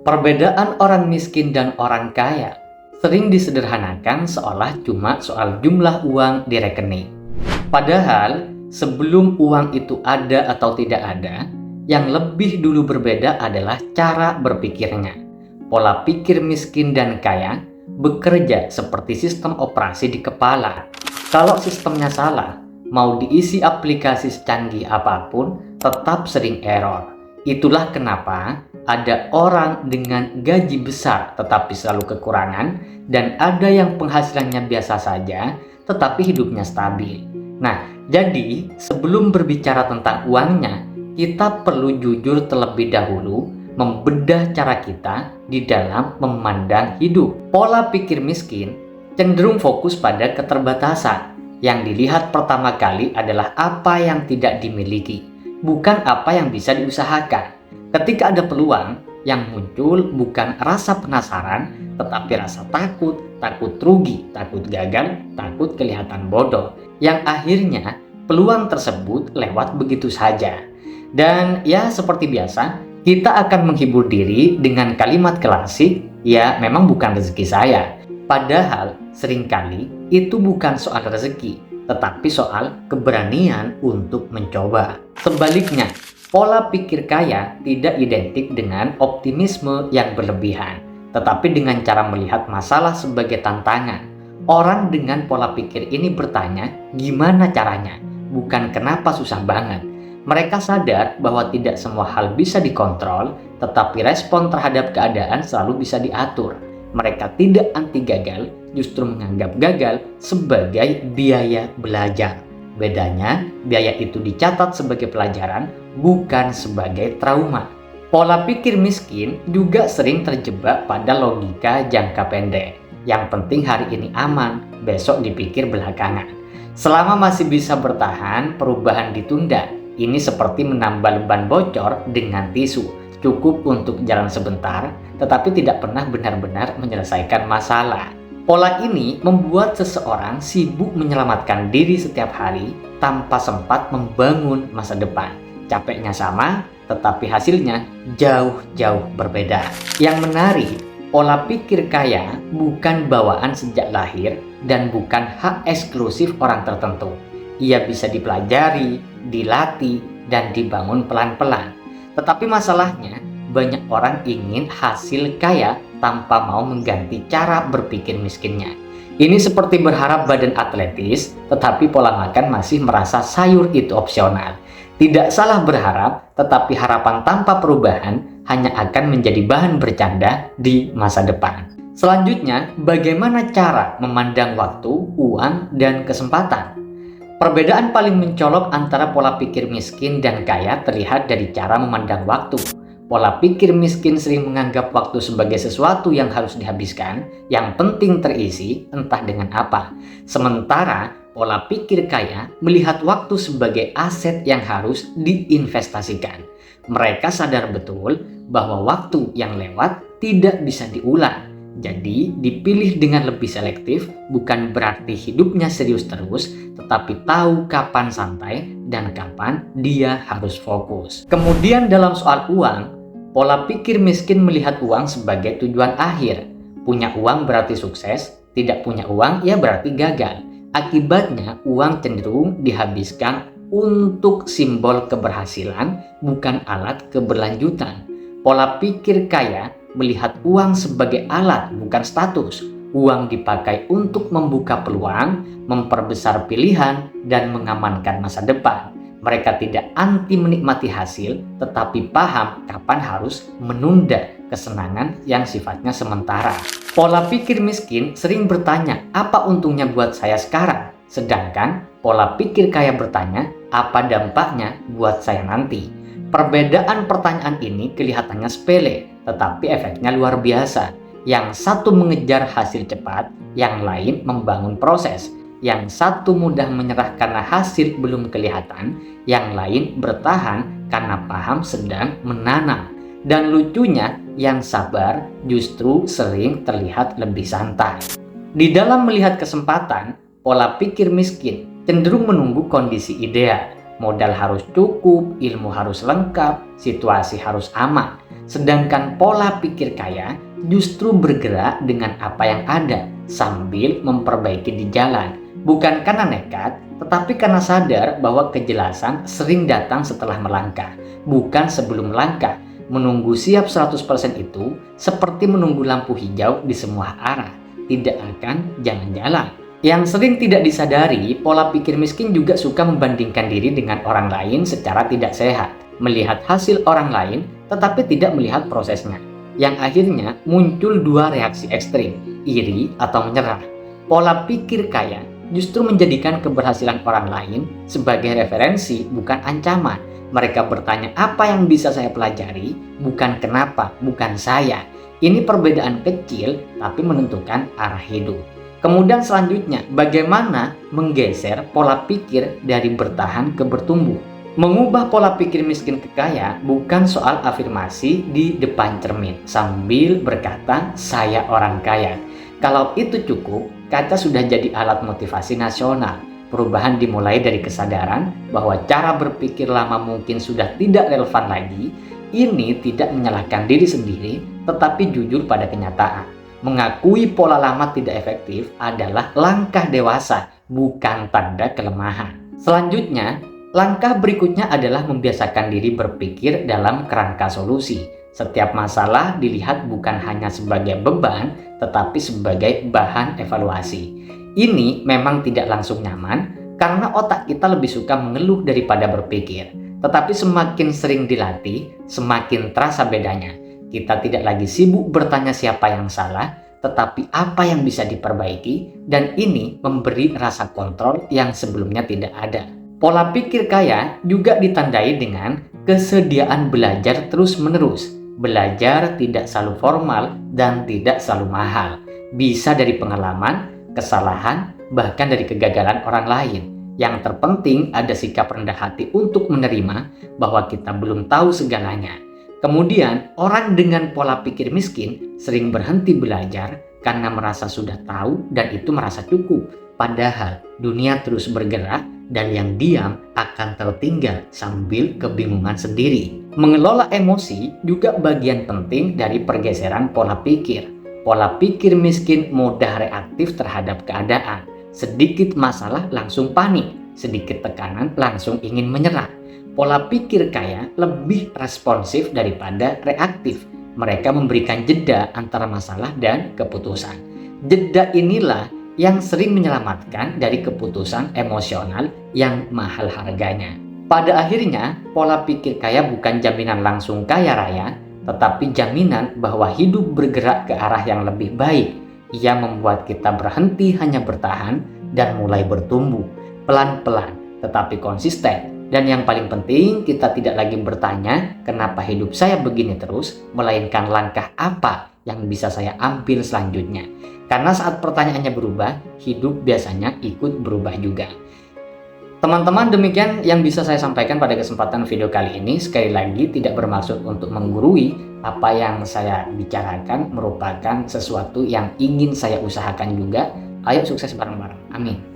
Perbedaan orang miskin dan orang kaya sering disederhanakan seolah cuma soal jumlah uang di rekening. Padahal, sebelum uang itu ada atau tidak ada, yang lebih dulu berbeda adalah cara berpikirnya. Pola pikir miskin dan kaya bekerja seperti sistem operasi di kepala. Kalau sistemnya salah, mau diisi aplikasi secanggih apapun, tetap sering error. Itulah kenapa ada orang dengan gaji besar tetapi selalu kekurangan, dan ada yang penghasilannya biasa saja tetapi hidupnya stabil. Nah, jadi sebelum berbicara tentang uangnya, kita perlu jujur terlebih dahulu membedah cara kita di dalam memandang hidup. Pola pikir miskin cenderung fokus pada keterbatasan. Yang dilihat pertama kali adalah apa yang tidak dimiliki, bukan apa yang bisa diusahakan. Ketika ada peluang, yang muncul bukan rasa penasaran, tetapi rasa takut, takut rugi, takut gagal, takut kelihatan bodoh. Yang akhirnya peluang tersebut lewat begitu saja. Dan ya seperti biasa, kita akan menghibur diri dengan kalimat klasik, ya memang bukan rezeki saya. Padahal seringkali itu bukan soal rezeki, tetapi soal keberanian untuk mencoba. Sebaliknya, pola pikir kaya tidak identik dengan optimisme yang berlebihan, tetapi dengan cara melihat masalah sebagai tantangan. Orang dengan pola pikir ini bertanya, gimana caranya? Bukan kenapa susah banget. Mereka sadar bahwa tidak semua hal bisa dikontrol, tetapi respon terhadap keadaan selalu bisa diatur. Mereka tidak anti gagal, justru menganggap gagal sebagai biaya belajar. Bedanya, biaya itu dicatat sebagai pelajaran, bukan sebagai trauma. Pola pikir miskin juga sering terjebak pada logika jangka pendek. Yang penting hari ini aman, besok dipikir belakangan. Selama masih bisa bertahan, perubahan ditunda. Ini seperti menambal ban bocor dengan tisu. Cukup untuk jalan sebentar, tetapi tidak pernah benar-benar menyelesaikan masalah. Pola ini membuat seseorang sibuk menyelamatkan diri setiap hari tanpa sempat membangun masa depan. Capeknya sama, tetapi hasilnya jauh-jauh berbeda. Yang menarik, pola pikir kaya bukan bawaan sejak lahir dan bukan hak eksklusif orang tertentu. Ia bisa dipelajari, dilatih, dan dibangun pelan-pelan. Tetapi masalahnya, banyak orang ingin hasil kaya tanpa mau mengganti cara berpikir miskinnya. Ini seperti berharap badan atletis, tetapi pola makan masih merasa sayur itu opsional. Tidak salah berharap, tetapi harapan tanpa perubahan hanya akan menjadi bahan bercanda di masa depan. Selanjutnya, bagaimana cara memandang waktu, uang, dan kesempatan? Perbedaan paling mencolok antara pola pikir miskin dan kaya terlihat dari cara memandang waktu. Pola pikir miskin sering menganggap waktu sebagai sesuatu yang harus dihabiskan, yang penting terisi, entah dengan apa. Sementara pola pikir kaya melihat waktu sebagai aset yang harus diinvestasikan. Mereka sadar betul bahwa waktu yang lewat tidak bisa diulang. Jadi, dipilih dengan lebih selektif bukan berarti hidupnya serius terus, tetapi tahu kapan santai dan kapan dia harus fokus. Kemudian dalam soal uang, pola pikir miskin melihat uang sebagai tujuan akhir. Punya uang berarti sukses, tidak punya uang ya berarti gagal. Akibatnya, uang cenderung dihabiskan untuk simbol keberhasilan, bukan alat keberlanjutan. Pola pikir kaya melihat uang sebagai alat, bukan status. Uang dipakai untuk membuka peluang, memperbesar pilihan, dan mengamankan masa depan. Mereka tidak anti menikmati hasil, tetapi paham kapan harus menunda kesenangan yang sifatnya sementara. Pola pikir miskin sering bertanya, apa untungnya buat saya sekarang? Sedangkan pola pikir kaya bertanya, apa dampaknya buat saya nanti? Perbedaan pertanyaan ini kelihatannya sepele, tetapi efeknya luar biasa. Yang satu mengejar hasil cepat, yang lain membangun proses. Yang satu mudah menyerah karena hasil belum kelihatan, yang lain bertahan karena paham sedang menanam. Dan lucunya, yang sabar justru sering terlihat lebih santai. Di dalam melihat kesempatan, pola pikir miskin cenderung menunggu kondisi ideal. Modal harus cukup, ilmu harus lengkap, situasi harus aman. Sedangkan pola pikir kaya justru bergerak dengan apa yang ada sambil memperbaiki di jalan. Bukan karena nekat, tetapi karena sadar bahwa kejelasan sering datang setelah melangkah, bukan sebelum melangkah. Menunggu siap 100% itu seperti menunggu lampu hijau di semua arah, tidak akan jalan-jalan. Yang sering tidak disadari, pola pikir miskin juga suka membandingkan diri dengan orang lain secara tidak sehat, melihat hasil orang lain tetapi tidak melihat prosesnya. Yang akhirnya muncul dua reaksi ekstrim, iri atau menyerah. Pola pikir kaya justru menjadikan keberhasilan orang lain sebagai referensi, bukan ancaman. Mereka bertanya apa yang bisa saya pelajari, bukan kenapa, bukan saya. Ini perbedaan kecil tapi menentukan arah hidup. Kemudian selanjutnya, bagaimana menggeser pola pikir dari bertahan ke bertumbuh. Mengubah pola pikir miskin ke kaya bukan soal afirmasi di depan cermin sambil berkata saya orang kaya. Kalau itu cukup, kaca sudah jadi alat motivasi nasional. Perubahan dimulai dari kesadaran bahwa cara berpikir lama mungkin sudah tidak relevan lagi. Ini tidak menyalahkan diri sendiri, tetapi jujur pada kenyataan. Mengakui pola lama tidak efektif adalah langkah dewasa, bukan tanda kelemahan. Selanjutnya, langkah berikutnya adalah membiasakan diri berpikir dalam kerangka solusi. Setiap masalah dilihat bukan hanya sebagai beban, tetapi sebagai bahan evaluasi. Ini memang tidak langsung nyaman karena otak kita lebih suka mengeluh daripada berpikir. Tetapi semakin sering dilatih, semakin terasa bedanya. Kita tidak lagi sibuk bertanya siapa yang salah, tetapi apa yang bisa diperbaiki, dan ini memberi rasa kontrol yang sebelumnya tidak ada. Pola pikir kaya juga ditandai dengan kesediaan belajar terus-menerus. Belajar tidak selalu formal dan tidak selalu mahal. Bisa dari pengalaman, kesalahan, bahkan dari kegagalan orang lain. Yang terpenting ada sikap rendah hati untuk menerima bahwa kita belum tahu segalanya. Kemudian, orang dengan pola pikir miskin sering berhenti belajar karena merasa sudah tahu dan itu merasa cukup. Padahal dunia terus bergerak dan yang diam akan tertinggal sambil kebingungan sendiri. Mengelola emosi juga bagian penting dari pergeseran pola pikir. Pola pikir miskin mudah reaktif terhadap keadaan. Sedikit masalah langsung panik, sedikit tekanan langsung ingin menyerah. Pola pikir kaya lebih responsif daripada reaktif. Mereka memberikan jeda antara masalah dan keputusan. Jeda inilah yang sering menyelamatkan dari keputusan emosional yang mahal harganya. Pada akhirnya, pola pikir kaya bukan jaminan langsung kaya raya, tetapi jaminan bahwa hidup bergerak ke arah yang lebih baik. Ia membuat kita berhenti hanya bertahan dan mulai bertumbuh, pelan-pelan tetapi konsisten. Dan yang paling penting, kita tidak lagi bertanya kenapa hidup saya begini terus, melainkan langkah apa yang bisa saya ambil selanjutnya. Karena saat pertanyaannya berubah, hidup biasanya ikut berubah juga. Teman-teman, demikian yang bisa saya sampaikan pada kesempatan video kali ini. Sekali lagi tidak bermaksud untuk menggurui. Apa yang saya bicarakan merupakan sesuatu yang ingin saya usahakan juga. Ayo sukses bareng-bareng. Amin.